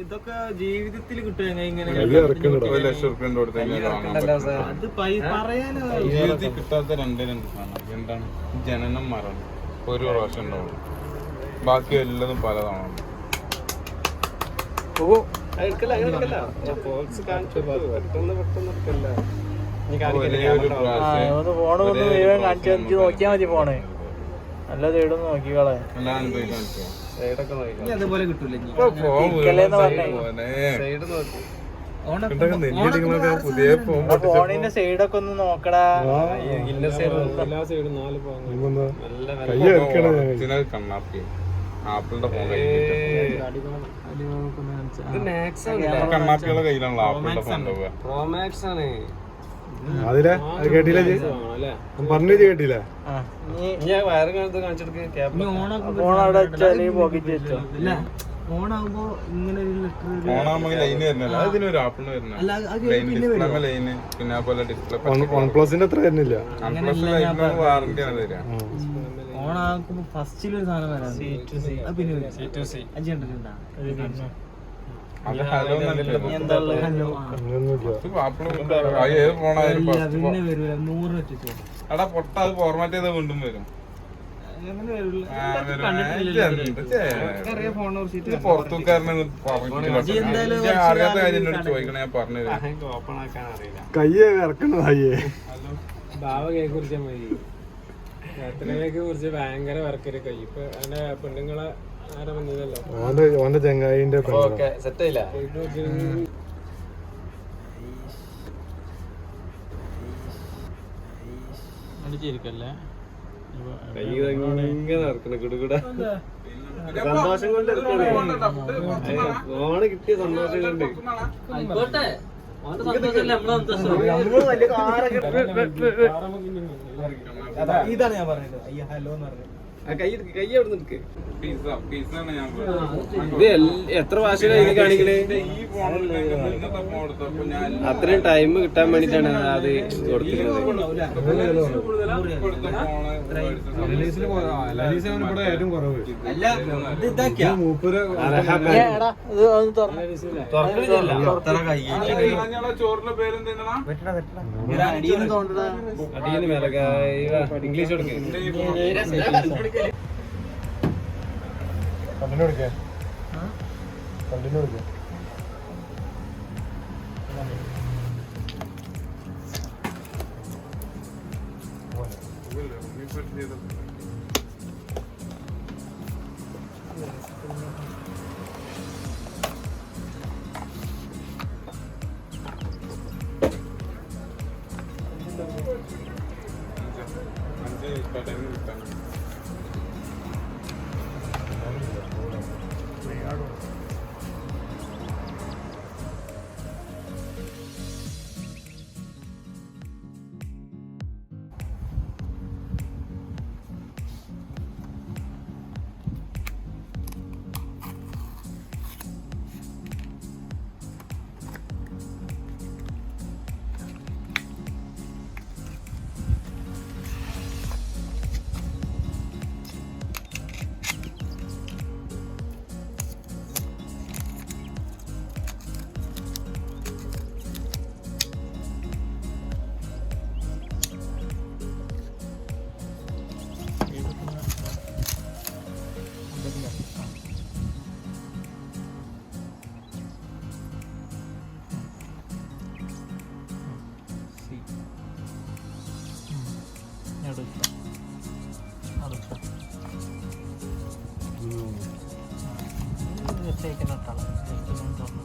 ഇതൊക്കെ ജീവിതത്തിൽ കിട്ടുക ഇങ്ങനെ ജീവിതത്തിൽ കിട്ടാത്ത രണ്ട് സാധനം എന്താണ്? ജനനം, മരണം. ഒരു പ്രാവശ്യം ഉണ്ടാവുള്ളൂ, ബാക്കി എല്ലാതും പലതാണ്. നോക്കിയാ മതി ഫോണ്. നല്ല സൈഡൊന്ന് നോക്കിക്കളെ. അതുപോലെ കിട്ടൂല. ഫോണിന്റെ സൈഡൊക്കെ ഒന്ന് നോക്കടാ. ആപ്പിളിന്റെ ഫോൺ കണ്ണാപ്പികളുടെ കയ്യിലാണല്ലോ ആപ്പിളിന്റെ ഫോൺ ഉണ്ടാവുക. അതിലെ കേട്ടില്ല പറഞ്ഞു കേട്ടില്ല. ഓണാകുമ്പോ ഇങ്ങനെ ലൈന് വരുന്നില്ല, അതിനൊരു ആപ്പിളിന് വരുന്നില്ല. ലൈന് പിന്നെ അതുപോലെ ഡിസ്പ്ലേ വൺപ്ലസിന്റെ അത്ര വരുന്നില്ല. വാറന്റി ആണ് തരിക. ഓണാക്കുമ്പോ ഫസ്റ്റിലൊരു സാധനം വരാം, പിന്നെ എടാ പൊട്ട അത് ഫോർമാറ്റ് ചെയ്താൽ വീണ്ടും വരും. പുറത്തുകാരനെ അറിയാത്ത കാര്യം എന്നോട് ചോദിക്കണേ, ഞാൻ പറഞ്ഞു കയ്യെ ഇറക്കണ കയ്യേ. ഭാവകയെ കുറിച്ച് മതി. എത്രയൊക്കെ കുറിച്ച് ഭയങ്കര വർക്കൊരു കൈ. ഇപ്പൊ എന്റെ പെണ്ണുങ്ങളെ ആരാ വന്നതല്ലോ, ഓന്റെ ചെങ്ങായിന്റെ സെറ്റായില്ല. അടിച്ചിരിക്കല്ലേ സന്തോഷം കൊണ്ട് ഫോണ് കിട്ടിയ സന്തോഷം കൊണ്ട് ഇതാണ് ഞാൻ പറഞ്ഞത്. അയ്യ ഹലോ എന്ന് പറഞ്ഞു. കൈ എവിടെ നിൽക്ക്. ഇത് എത്ര ഭാഷയിലാണ് കാണിക്കണേ? അത്രയും ടൈം കിട്ടാൻ വേണ്ടിട്ടാണ് അത് കൊടുക്കുന്നത്. ഏറ്റവും കുറവ് ഇംഗ്ലീഷ് കൊടുക്കുക. കണ്ടിന്യൂ കൊടുക്കേ, കണ്ടിന്യൂ കൊടുക്കേ. തീർച്ചയായിട്ടും